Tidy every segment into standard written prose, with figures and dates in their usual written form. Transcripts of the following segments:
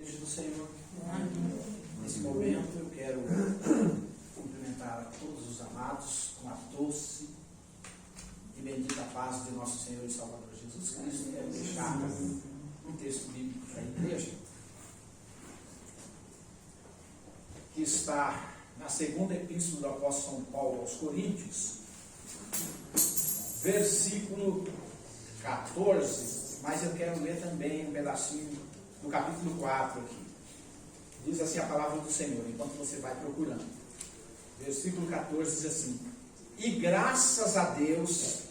Igreja do Senhor. Nesse momento eu quero cumprimentar a todos os amados com a doce e bendita paz de nosso Senhor e Salvador Jesus Cristo. Quero deixar um texto bíblico para a igreja, que está na segunda epístola do apóstolo São Paulo aos Coríntios, versículo 14, mas eu quero ler também um pedacinho do capítulo 4 aqui. Diz assim a palavra do Senhor, enquanto você vai procurando. Versículo 14 diz assim: e graças a Deus,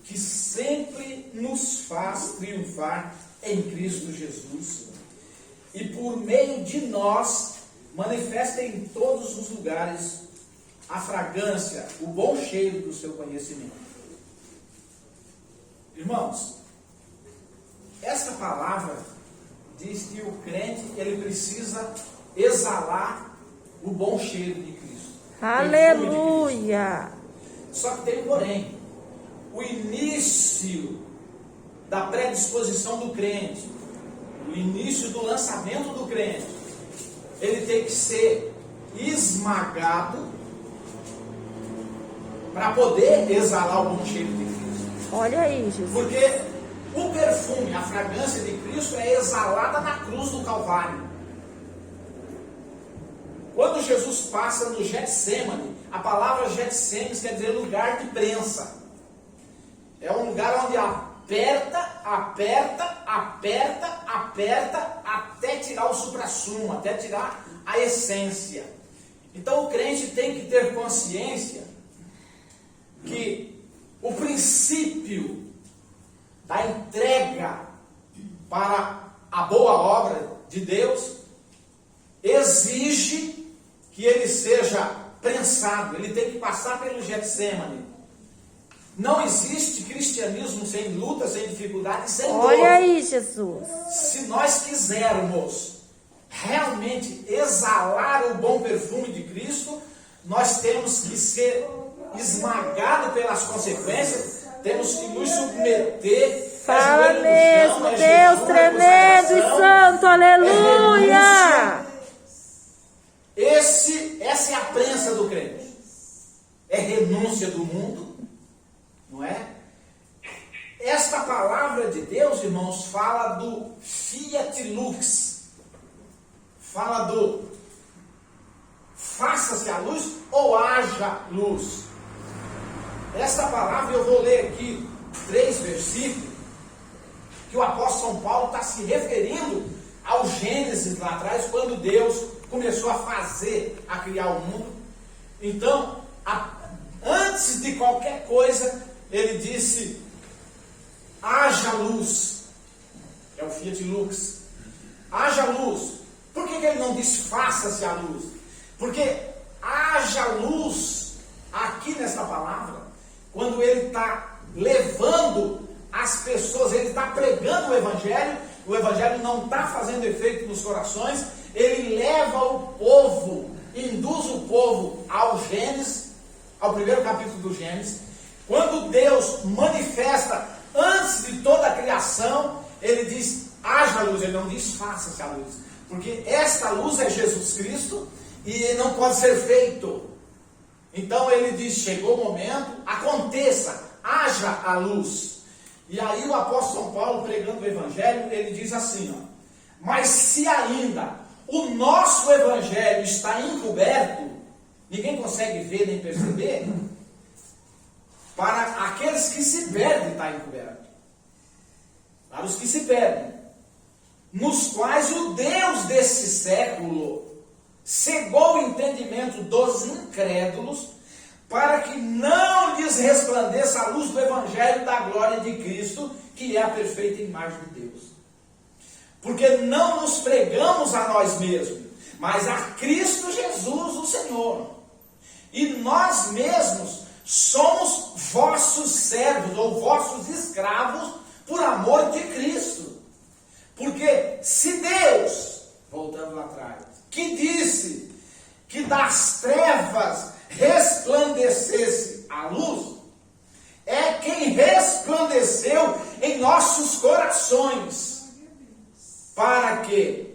que sempre nos faz triunfar em Cristo Jesus, e por meio de nós manifesta em todos os lugares a fragrância, o bom cheiro do seu conhecimento. Irmãos, essa palavra diz que o crente, ele precisa exalar o bom cheiro de Cristo. Aleluia! De Cristo. Só que tem um porém. O início da predisposição do crente, o início do lançamento do crente, ele tem que ser esmagado para poder exalar o bom cheiro de Cristo. Olha aí, Jesus. Porque o perfume, a fragrância de Cristo é exalada na cruz do Calvário. Quando Jesus passa no Getsêmani, a palavra Getsêmani quer dizer lugar de prensa. É um lugar onde aperta, aperta, aperta, aperta, até tirar o suprassumo, até tirar a essência. Então o crente tem que ter consciência que o princípio da entrega para a boa obra de Deus exige que ele seja prensado, ele tem que passar pelo Getsêmani. Não existe cristianismo sem luta, sem dificuldade, sem dor. Olha aí, Jesus. Se nós quisermos realmente exalar o bom perfume de Cristo, nós temos que ser esmagados pelas consequências, temos que nos submeter. Fala mesmo, Deus tremendo e santo, aleluia! Essa é a prensa do crente. É renúncia do mundo, não é? Esta palavra de Deus, irmãos, fala do fiat lux, fala do faça-se a luz ou haja luz. Esta palavra eu vou ler aqui 3 versículos que o apóstolo São Paulo está se referindo ao Gênesis lá atrás, quando Deus começou a fazer, a criar o mundo. Então, antes de qualquer coisa, ele disse: haja luz. É o fiat lux. Haja luz. Por que ele não disse faça-se a luz? Porque haja luz aqui nessa palavra, quando ele está levando as pessoas, ele está pregando o evangelho não está fazendo efeito nos corações, ele leva o povo, induz o povo ao Gênesis, ao primeiro capítulo do Gênesis. Quando Deus manifesta antes de toda a criação, ele diz haja luz, ele não diz faça-se a luz, porque esta luz é Jesus Cristo e não pode ser feito. Então ele diz: chegou o momento, aconteça, haja a luz. E aí o apóstolo São Paulo, pregando o evangelho, ele diz assim, ó: mas se ainda o nosso evangelho está encoberto, ninguém consegue ver nem perceber, para aqueles que se perdem está encoberto, para os que se perdem, nos quais o Deus desse século cegou o entendimento dos incrédulos, para que não lhes resplandeça a luz do evangelho da glória de Cristo, que é a perfeita imagem de Deus. Porque não nos pregamos a nós mesmos, mas a Cristo Jesus, o Senhor. E nós mesmos somos vossos servos ou vossos escravos por amor de Cristo. Porque se Deus, voltando lá atrás, que disse que das trevas resplandecesse a luz, é quem resplandeceu em nossos corações, para que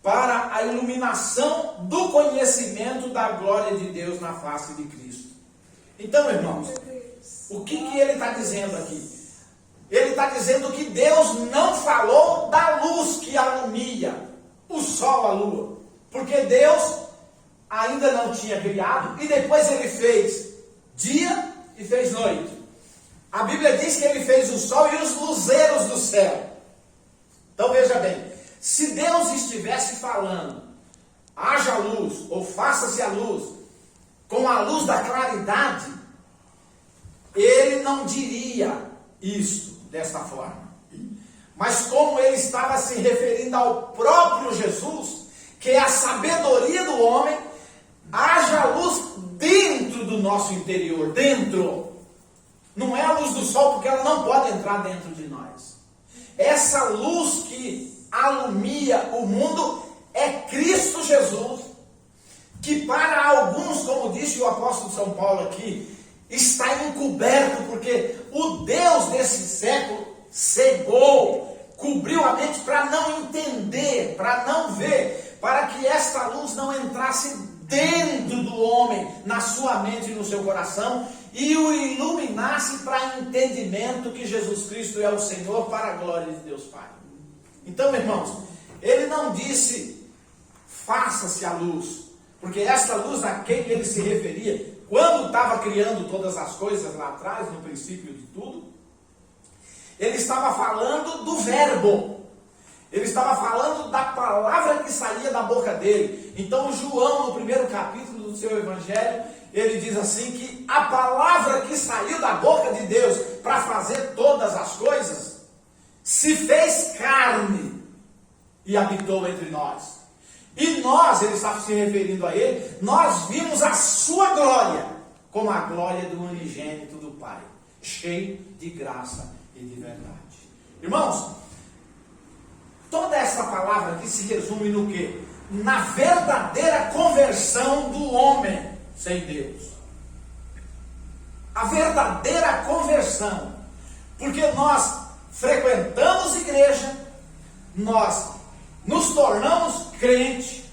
para a iluminação do conhecimento da glória de Deus na face de Cristo. Então, irmãos, o que ele está dizendo aqui? Ele está dizendo que Deus não falou da luz que alumia o sol, a lua, porque Deus ainda não tinha criado, e depois ele fez dia e fez noite. A Bíblia diz que ele fez o sol e os luzeiros do céu. Então veja bem, se Deus estivesse falando, haja luz, ou faça-se a luz, com a luz da claridade, ele não diria isso desta forma. Mas como ele estava se referindo ao próprio Jesus, que é a sabedoria do homem, haja luz dentro do nosso interior, dentro. Não é a luz do sol, porque ela não pode entrar dentro de nós. Essa luz que alumia o mundo é Cristo Jesus, que para alguns, como disse o apóstolo São Paulo aqui, está encoberto, porque o Deus desse século cegou, cobriu a mente para não entender, para não ver, para que esta luz não entrasse dentro do homem, na sua mente e no seu coração, e o iluminasse para entendimento que Jesus Cristo é o Senhor, para a glória de Deus Pai. Então, irmãos, ele não disse faça-se a luz, porque esta luz a quem ele se referia, quando estava criando todas as coisas lá atrás, no princípio de tudo, ele estava falando do verbo. Ele estava falando da palavra que saía da boca dele. Então João, no primeiro capítulo do seu evangelho, ele diz assim que a palavra que saiu da boca de Deus para fazer todas as coisas, se fez carne e habitou entre nós. E nós, ele estava se referindo a ele, nós vimos a sua glória, como a glória do unigênito do Pai, cheio de graça e de verdade. Irmãos, toda essa palavra aqui se resume no quê? Na verdadeira conversão do homem sem Deus. A verdadeira conversão. Porque nós frequentamos igreja, nós nos tornamos crente,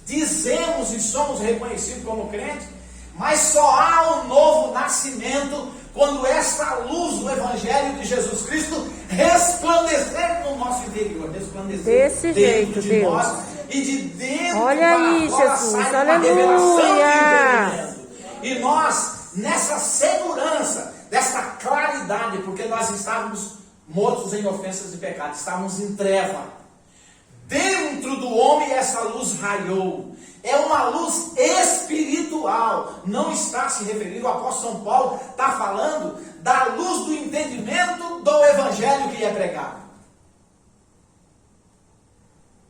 dizemos e somos reconhecidos como crente, mas só há um novo nascimento quando esta luz do Evangelho de Jesus Cristo resplandecer no nosso interior, resplandecer desse dentro jeito, de Deus. nós, e de dentro Olha para aí, fora Jesus, sai uma revelação de aleluia. entendimento. E nós, nessa segurança, desta claridade, porque nós estávamos mortos em ofensas e pecados, estávamos em treva. Dentro do homem essa luz raiou. É uma luz espiritual. Não está se referindo, o apóstolo São Paulo está falando da luz do entendimento do evangelho que é pregado.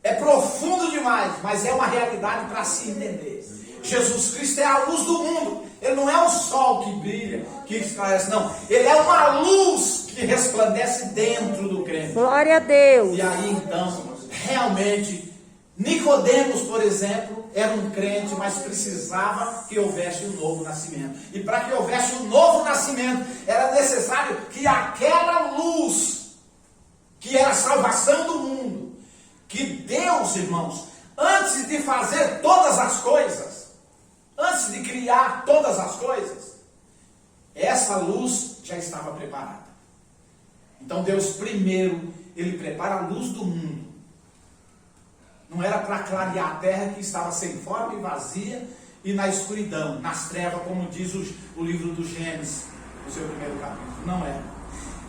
É profundo demais, mas é uma realidade para se entender. Jesus Cristo é a luz do mundo. Ele não é o sol que brilha, que esclarece, não. Ele é uma luz que resplandece dentro do crente. Glória a Deus. E aí então, realmente, Nicodemos, por exemplo, era um crente, mas precisava que houvesse um novo nascimento. E para que houvesse um novo nascimento, era necessário que aquela luz, que era a salvação do mundo, que Deus, irmãos, antes de fazer todas as coisas, antes de criar todas as coisas, essa luz já estava preparada. Então Deus primeiro, ele prepara a luz do mundo. Não era para clarear a terra que estava sem forma e vazia e na escuridão, nas trevas, como diz o livro do Gênesis, no seu primeiro capítulo. Não era.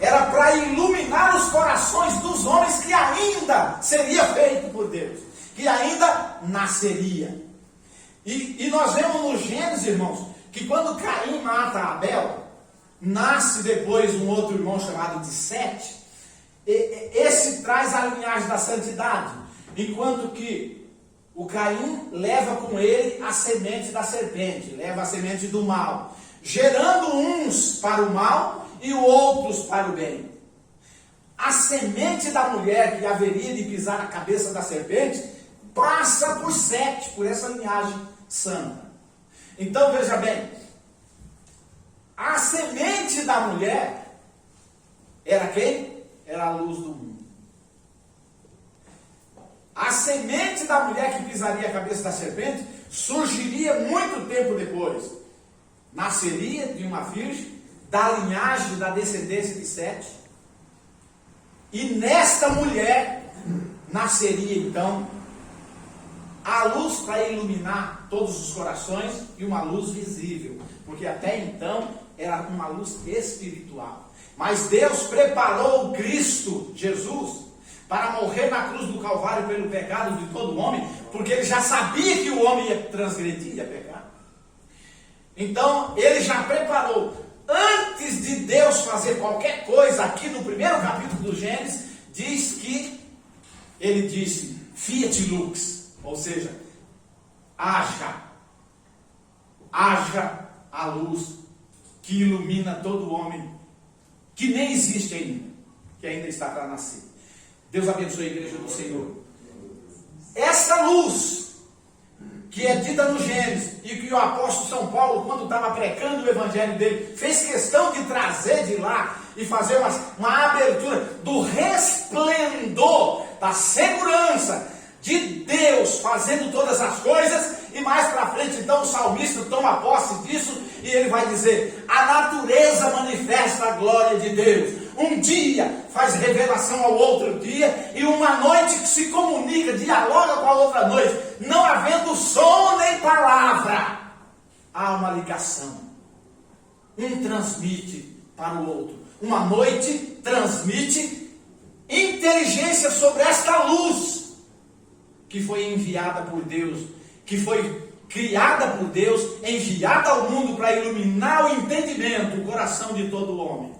Era para iluminar os corações dos homens que ainda seria feito por Deus, que ainda nasceria. E nós vemos no Gênesis, irmãos, que quando Caim mata Abel, nasce depois um outro irmão chamado de Sete. Esse traz a linhagem da santidade. Enquanto que o Caim leva com ele a semente da serpente, leva a semente do mal, gerando uns para o mal e outros para o bem. A semente da mulher que haveria de pisar na cabeça da serpente passa por Sete, por essa linhagem santa. Então veja bem, a semente da mulher era quem? Era a luz do mundo. A semente da mulher que pisaria a cabeça da serpente surgiria muito tempo depois. Nasceria de uma virgem, da linhagem, da descendência de Sete. E nesta mulher nasceria então a luz para iluminar todos os corações e uma luz visível. Porque até então era uma luz espiritual. Mas Deus preparou o Cristo, Jesus, para morrer na cruz do Calvário pelo pecado de todo homem, porque ele já sabia que o homem ia transgredir, ia pecar. Então, ele já preparou. Antes de Deus fazer qualquer coisa, aqui no primeiro capítulo do Gênesis, diz que ele disse, fiat lux, ou seja, haja a luz que ilumina todo homem, que nem existe ainda, que ainda está para nascer. Deus abençoe a igreja do Senhor. Essa luz, que é dita no Gênesis, e que o apóstolo São Paulo, quando estava pregando o evangelho dele, fez questão de trazer de lá, e fazer uma abertura do resplendor, da segurança de Deus fazendo todas as coisas, e mais para frente então o salmista toma posse disso, e ele vai dizer, a natureza manifesta a glória de Deus. Um dia faz revelação ao outro dia, e uma noite que se comunica, dialoga com a outra noite, não havendo som nem palavra, há uma ligação. Um transmite para o outro. Uma noite transmite inteligência sobre esta luz, que foi enviada por Deus, que foi criada por Deus, enviada ao mundo para iluminar o entendimento, o coração de todo homem,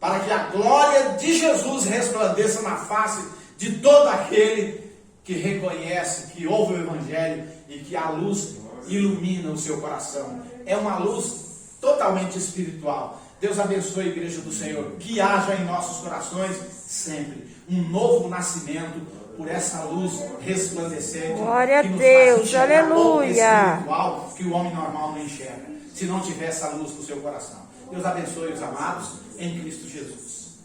para que a glória de Jesus resplandeça na face de todo aquele que reconhece, que ouve o Evangelho e que a luz ilumina o seu coração. É uma luz totalmente espiritual. Deus abençoe a igreja do Senhor, que haja em nossos corações sempre um novo nascimento por essa luz resplandecente. Glória a que nos Deus, faz enxergar aleluia. o espiritual que o homem normal não enxerga, se não tiver essa luz no seu coração. Deus abençoe os amados em Cristo Jesus.